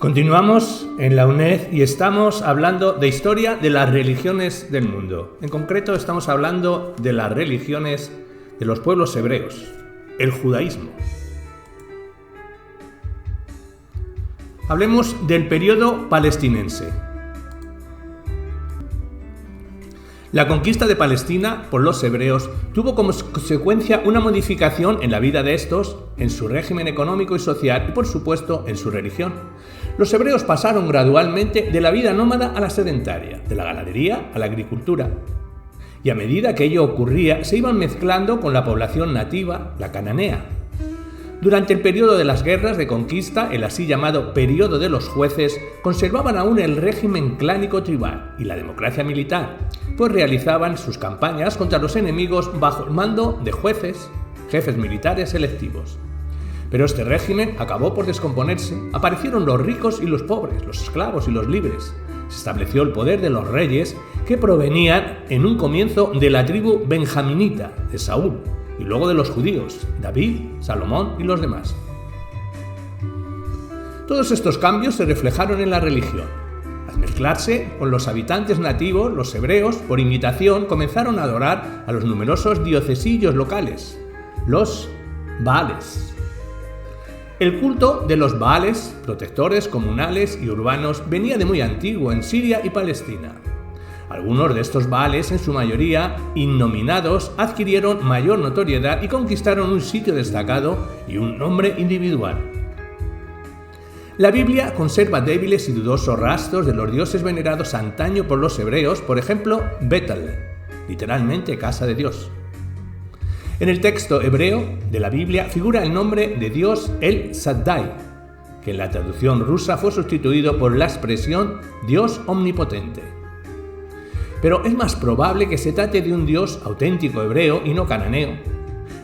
Continuamos en la UNED y estamos hablando de historia de las religiones del mundo. En concreto estamos hablando de las religiones de los pueblos hebreos, el judaísmo. Hablemos del periodo palestinense. La conquista de Palestina por los hebreos tuvo como consecuencia una modificación en la vida de estos, en su régimen económico y social y, por supuesto, en su religión. Los hebreos pasaron gradualmente de la vida nómada a la sedentaria, de la ganadería a la agricultura. Y a medida que ello ocurría, se iban mezclando con la población nativa, la cananea. Durante el periodo de las guerras de conquista, el así llamado periodo de los jueces, conservaban aún el régimen clánico tribal y la democracia militar, pues realizaban sus campañas contra los enemigos bajo el mando de jueces, jefes militares electivos. Pero este régimen acabó por descomponerse, aparecieron los ricos y los pobres, los esclavos y los libres. Se estableció el poder de los reyes que provenían en un comienzo de la tribu benjaminita de Saúl, y luego de los judíos, David, Salomón y los demás. Todos estos cambios se reflejaron en la religión. Al mezclarse con los habitantes nativos, los hebreos, por imitación, comenzaron a adorar a los numerosos diocesillos locales, los Baales. El culto de los Baales, protectores comunales y urbanos, venía de muy antiguo en Siria y Palestina. Algunos de estos Baales, en su mayoría innominados, adquirieron mayor notoriedad y conquistaron un sitio destacado y un nombre individual. La Biblia conserva débiles y dudosos rastros de los dioses venerados antaño por los hebreos, por ejemplo, Betel, literalmente casa de Dios. En el texto hebreo de la Biblia figura el nombre de Dios El Shaddai, que en la traducción rusa fue sustituido por la expresión Dios omnipotente. Pero es más probable que se trate de un dios auténtico hebreo y no cananeo.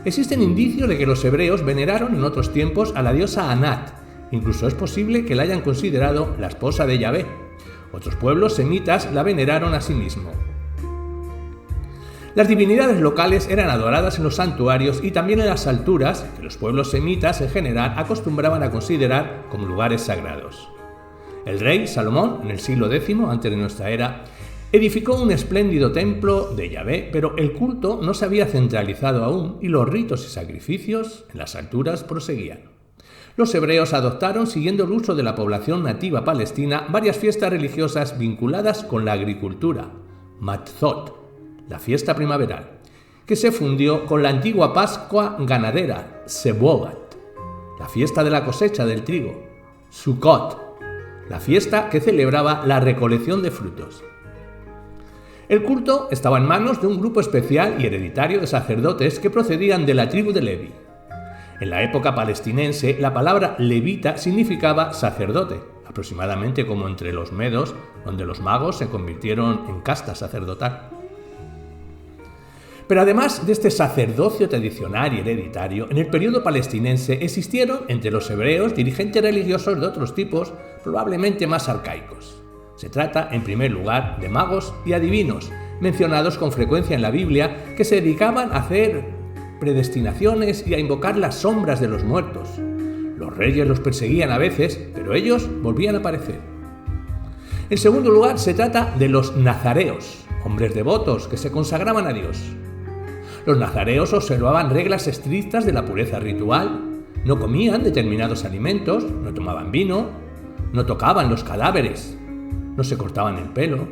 Existen indicios de que los hebreos veneraron en otros tiempos a la diosa Anat. Incluso es posible que la hayan considerado la esposa de Yahvé. Otros pueblos semitas la veneraron a sí mismo. Las divinidades locales eran adoradas en los santuarios y también en las alturas, que los pueblos semitas en general acostumbraban a considerar como lugares sagrados. El rey Salomón, en el siglo X antes de nuestra era, edificó un espléndido templo de Yahvé, pero el culto no se había centralizado aún y los ritos y sacrificios en las alturas proseguían. Los hebreos adoptaron, siguiendo el uso de la población nativa palestina, varias fiestas religiosas vinculadas con la agricultura, Matzot, la fiesta primaveral, que se fundió con la antigua Pascua ganadera, Seboat, la fiesta de la cosecha del trigo, Sukkot, la fiesta que celebraba la recolección de frutos. El culto estaba en manos de un grupo especial y hereditario de sacerdotes que procedían de la tribu de Levi. En la época palestinense, la palabra levita significaba sacerdote, aproximadamente como entre los medos, donde los magos se convirtieron en casta sacerdotal. Pero además de este sacerdocio tradicional y hereditario, en el periodo palestinense existieron entre los hebreos dirigentes religiosos de otros tipos, probablemente más arcaicos. Se trata, en primer lugar, de magos y adivinos, mencionados con frecuencia en la Biblia, que se dedicaban a hacer predestinaciones y a invocar las sombras de los muertos. Los reyes los perseguían a veces, pero ellos volvían a aparecer. En segundo lugar, se trata de los nazareos, hombres devotos que se consagraban a Dios. Los nazareos observaban reglas estrictas de la pureza ritual, no comían determinados alimentos, no tomaban vino, no tocaban los cadáveres, no se cortaban el pelo.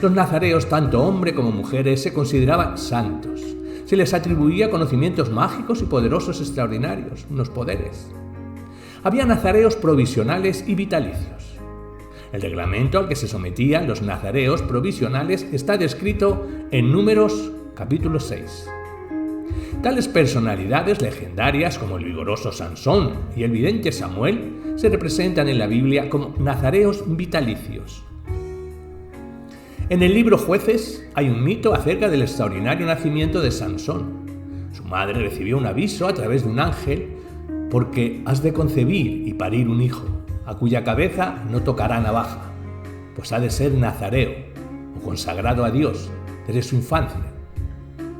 Los nazareos, tanto hombres como mujeres, se consideraban santos. Se les atribuía conocimientos mágicos y poderosos extraordinarios, unos poderes. Había nazareos provisionales y vitalicios. El reglamento al que se sometían los nazareos provisionales está descrito en Números capítulo 6. Tales personalidades legendarias como el vigoroso Sansón y el vidente Samuel se representan en la Biblia como nazareos vitalicios. En el libro Jueces hay un mito acerca del extraordinario nacimiento de Sansón. Su madre recibió un aviso a través de un ángel porque has de concebir y parir un hijo, a cuya cabeza no tocará navaja, pues ha de ser nazareo o consagrado a Dios desde su infancia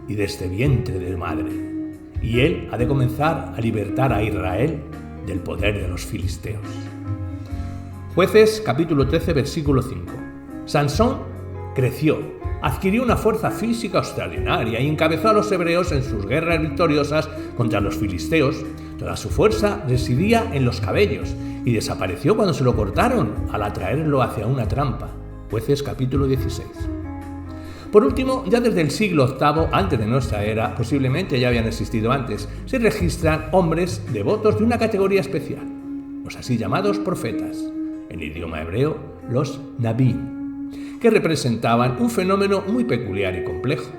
y desde vientre de madre, y él ha de comenzar a libertar a Israel del poder de los filisteos. Jueces capítulo 13 versículo 5. Sansón creció, adquirió una fuerza física extraordinaria y encabezó a los hebreos en sus guerras victoriosas contra los filisteos. Toda su fuerza residía en los cabellos y desapareció cuando se lo cortaron al atraerlo hacia una trampa. Jueces capítulo 16. Por último, ya desde el siglo VIII antes de nuestra era, posiblemente ya habían existido antes, se registran hombres devotos de una categoría especial, los así llamados profetas, en idioma hebreo, los nabí, que representaban un fenómeno muy peculiar y complejo.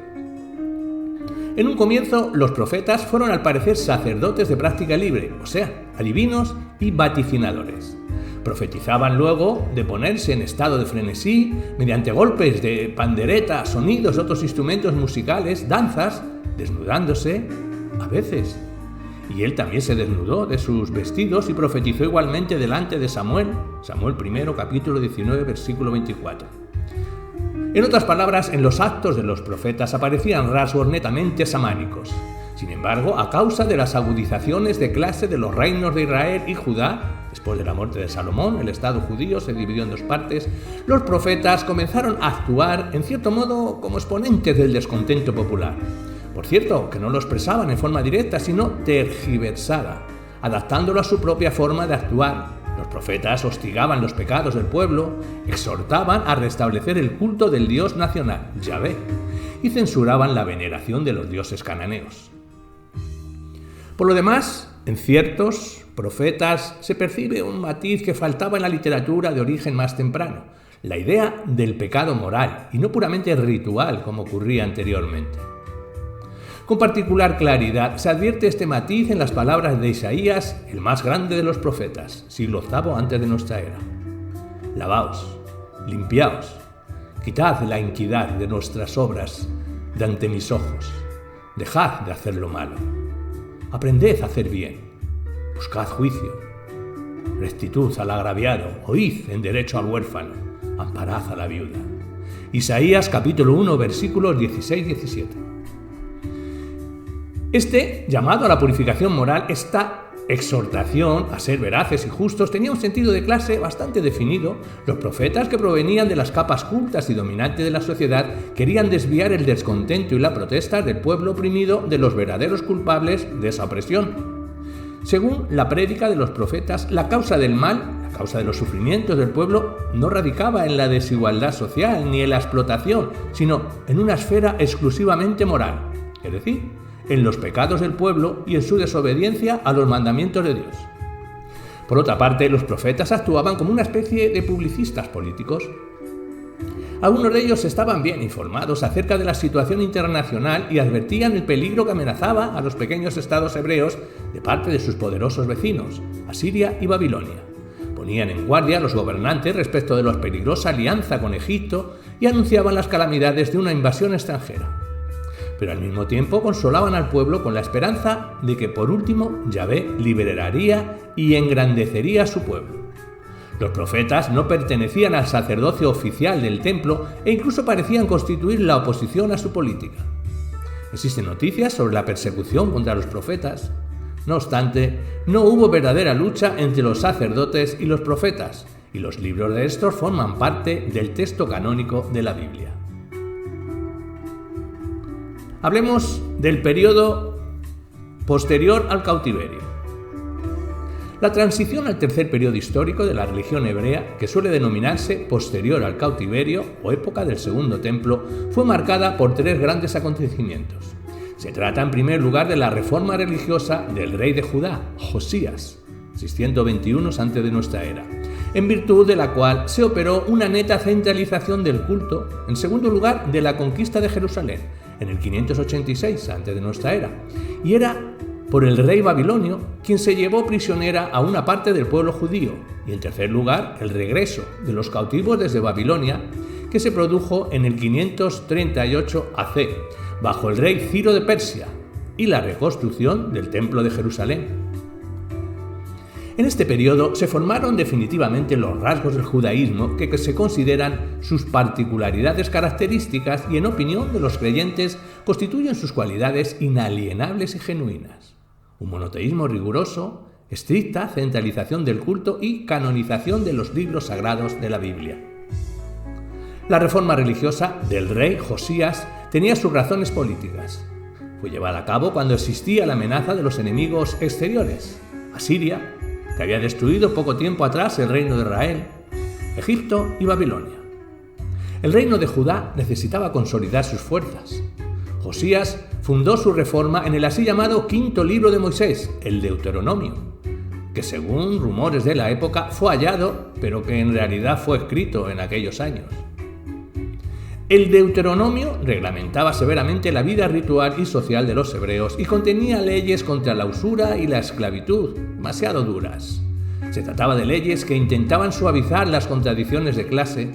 En un comienzo, los profetas fueron al parecer sacerdotes de práctica libre, o sea, adivinos y vaticinadores. Profetizaban luego de ponerse en estado de frenesí mediante golpes de pandereta, sonidos de otros instrumentos musicales, danzas, desnudándose a veces. Y él también se desnudó de sus vestidos y profetizó igualmente delante de Samuel, Samuel I, capítulo 19, versículo 24. En otras palabras, en los actos de los profetas aparecían rasgos netamente samánicos. Sin embargo, a causa de las agudizaciones de clase de los reinos de Israel y Judá, después de la muerte de Salomón, el Estado judío se dividió en dos partes, los profetas comenzaron a actuar, en cierto modo, como exponentes del descontento popular. Por cierto, que no lo expresaban en forma directa, sino tergiversada, adaptándolo a su propia forma de actuar. Los profetas hostigaban los pecados del pueblo, exhortaban a restablecer el culto del Dios nacional, Yahvé, y censuraban la veneración de los dioses cananeos. Por lo demás, en ciertos profetas se percibe un matiz que faltaba en la literatura de origen más temprano, la idea del pecado moral y no puramente ritual como ocurría anteriormente. Con particular claridad se advierte este matiz en las palabras de Isaías, el más grande de los profetas, siglo VIII antes de nuestra era. Lavaos, limpiaos, quitad la iniquidad de nuestras obras de ante mis ojos, dejad de hacer lo malo, aprended a hacer bien, buscad juicio, rectitud al agraviado, oíd en derecho al huérfano, amparad a la viuda. Isaías capítulo 1 versículos 16-17. Este llamado a la purificación moral, esta exhortación a ser veraces y justos, tenía un sentido de clase bastante definido. Los profetas, que provenían de las capas cultas y dominantes de la sociedad, querían desviar el descontento y la protesta del pueblo oprimido de los verdaderos culpables de esa opresión. Según la prédica de los profetas, la causa del mal, la causa de los sufrimientos del pueblo, no radicaba en la desigualdad social ni en la explotación, sino en una esfera exclusivamente moral, es decir, en los pecados del pueblo y en su desobediencia a los mandamientos de Dios. Por otra parte, los profetas actuaban como una especie de publicistas políticos. Algunos de ellos estaban bien informados acerca de la situación internacional y advertían el peligro que amenazaba a los pequeños estados hebreos de parte de sus poderosos vecinos, Asiria y Babilonia. Ponían en guardia a los gobernantes respecto de la peligrosa alianza con Egipto y anunciaban las calamidades de una invasión extranjera. Pero al mismo tiempo consolaban al pueblo con la esperanza de que por último Yahvé liberaría y engrandecería a su pueblo. Los profetas no pertenecían al sacerdocio oficial del templo e incluso parecían constituir la oposición a su política. Existen noticias sobre la persecución contra los profetas. No obstante, no hubo verdadera lucha entre los sacerdotes y los profetas, y los libros de estos forman parte del texto canónico de la Biblia. Hablemos del periodo posterior al cautiverio. La transición al tercer periodo histórico de la religión hebrea, que suele denominarse posterior al cautiverio o época del Segundo Templo, fue marcada por tres grandes acontecimientos. Se trata en primer lugar de la reforma religiosa del rey de Judá, Josías, 621 antes de nuestra era, en virtud de la cual se operó una neta centralización del culto, en segundo lugar de la conquista de Jerusalén, en el 586 antes de nuestra era, y era por el rey babilonio, quien se llevó prisionera a una parte del pueblo judío, y en tercer lugar el regreso de los cautivos desde Babilonia, que se produjo en el 538 AC, bajo el rey Ciro de Persia, y la reconstrucción del templo de Jerusalén. En este periodo se formaron definitivamente los rasgos del judaísmo que se consideran sus particularidades características y en opinión de los creyentes constituyen sus cualidades inalienables y genuinas. Un monoteísmo riguroso, estricta centralización del culto y canonización de los libros sagrados de la Biblia. La reforma religiosa del rey Josías tenía sus razones políticas. Fue llevada a cabo cuando existía la amenaza de los enemigos exteriores: Asiria, que había destruido poco tiempo atrás el reino de Israel, Egipto y Babilonia. El reino de Judá necesitaba consolidar sus fuerzas. Josías fundó su reforma en el así llamado quinto libro de Moisés, el Deuteronomio, que según rumores de la época fue hallado, pero que en realidad fue escrito en aquellos años. El Deuteronomio reglamentaba severamente la vida ritual y social de los hebreos y contenía leyes contra la usura y la esclavitud, demasiado duras. Se trataba de leyes que intentaban suavizar las contradicciones de clase,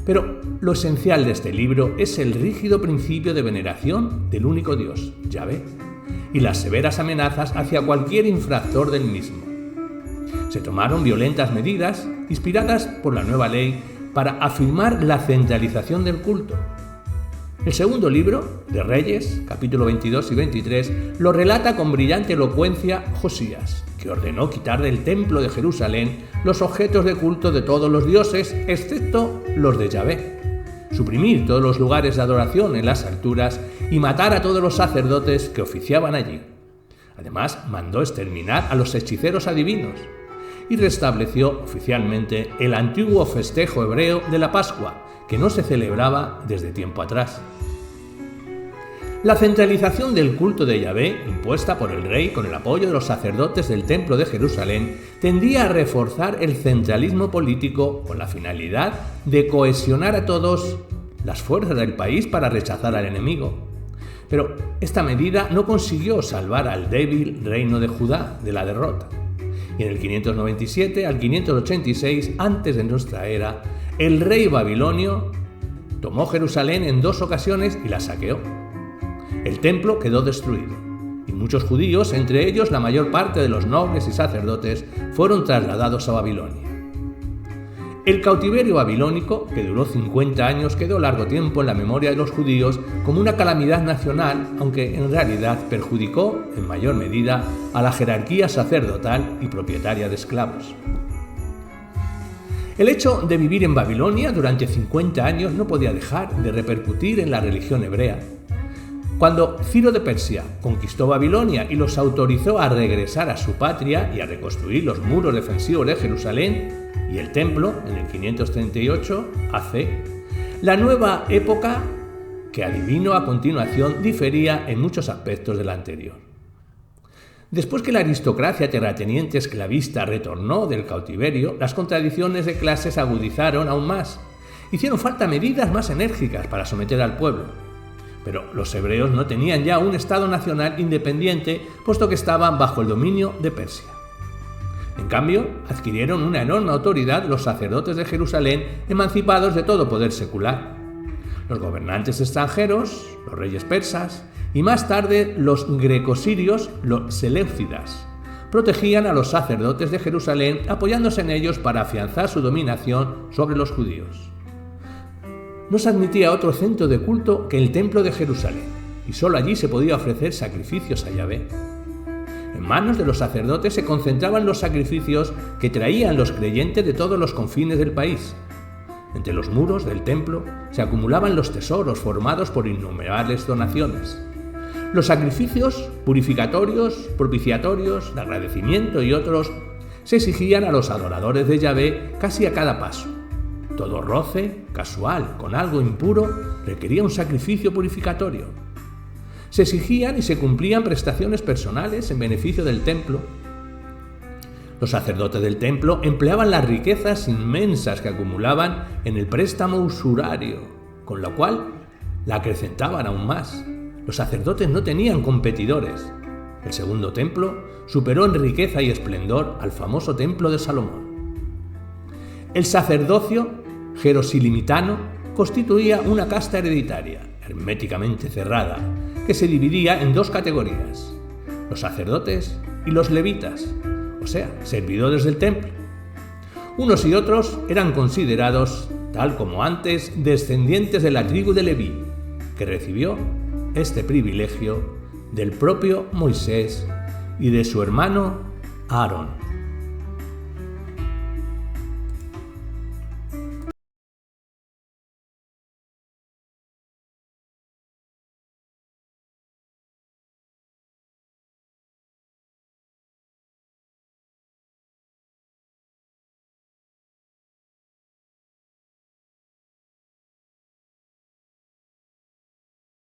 pero lo esencial de este libro es el rígido principio de veneración del único Dios, Yahvé, y las severas amenazas hacia cualquier infractor del mismo. Se tomaron violentas medidas inspiradas por la nueva ley para afirmar la centralización del culto. El segundo libro, de Reyes, capítulo 22 y 23, lo relata con brillante elocuencia Josías, que ordenó quitar del templo de Jerusalén los objetos de culto de todos los dioses, excepto los de Yahvé, suprimir todos los lugares de adoración en las alturas y matar a todos los sacerdotes que oficiaban allí. Además, mandó exterminar a los hechiceros adivinos y restableció oficialmente el antiguo festejo hebreo de la Pascua, que no se celebraba desde tiempo atrás. La centralización del culto de Yahvé, impuesta por el rey con el apoyo de los sacerdotes del Templo de Jerusalén, tendía a reforzar el centralismo político con la finalidad de cohesionar a todas las fuerzas del país para rechazar al enemigo. Pero esta medida no consiguió salvar al débil reino de Judá de la derrota. Y en el 597 al 586 antes de nuestra era, el rey babilonio tomó Jerusalén en 2 ocasiones y la saqueó. El templo quedó destruido y muchos judíos, entre ellos la mayor parte de los nobles y sacerdotes, fueron trasladados a Babilonia. El cautiverio babilónico, que duró 50 años, quedó largo tiempo en la memoria de los judíos como una calamidad nacional, aunque en realidad perjudicó en mayor medida a la jerarquía sacerdotal y propietaria de esclavos. El hecho de vivir en Babilonia durante 50 años no podía dejar de repercutir en la religión hebrea. Cuando Ciro de Persia conquistó Babilonia y los autorizó a regresar a su patria y a reconstruir los muros defensivos de Jerusalén y el templo en el 538 AC, la nueva época que adivino a continuación difería en muchos aspectos de la anterior. Después que la aristocracia terrateniente esclavista retornó del cautiverio, las contradicciones de clases se agudizaron aún más. Hicieron falta medidas más enérgicas para someter al pueblo. Pero los hebreos no tenían ya un Estado nacional independiente, puesto que estaban bajo el dominio de Persia. En cambio, adquirieron una enorme autoridad los sacerdotes de Jerusalén, emancipados de todo poder secular. Los gobernantes extranjeros, los reyes persas, y más tarde los grecosirios, los seleucidas, protegían a los sacerdotes de Jerusalén, apoyándose en ellos para afianzar su dominación sobre los judíos. No se admitía otro centro de culto que el templo de Jerusalén, y solo allí se podía ofrecer sacrificios a Yahvé. En manos de los sacerdotes se concentraban los sacrificios que traían los creyentes de todos los confines del país. Entre los muros del templo se acumulaban los tesoros formados por innumerables donaciones. Los sacrificios purificatorios, propiciatorios, de agradecimiento y otros se exigían a los adoradores de Yahvé casi a cada paso. Todo roce casual con algo impuro requería un sacrificio purificatorio. Se exigían y se cumplían prestaciones personales en beneficio del templo. Los sacerdotes del templo empleaban las riquezas inmensas que acumulaban en el préstamo usurario, con lo cual la acrecentaban aún más. Los sacerdotes no tenían competidores. El segundo templo superó en riqueza y esplendor al famoso templo de Salomón. El sacerdocio jerosilimitano constituía una casta hereditaria, herméticamente cerrada, que se dividía en 2 categorías: los sacerdotes y los levitas, o sea, servidores del templo. Unos y otros eran considerados, tal como antes, descendientes de la tribu de Leví, que recibió este privilegio del propio Moisés y de su hermano Aarón.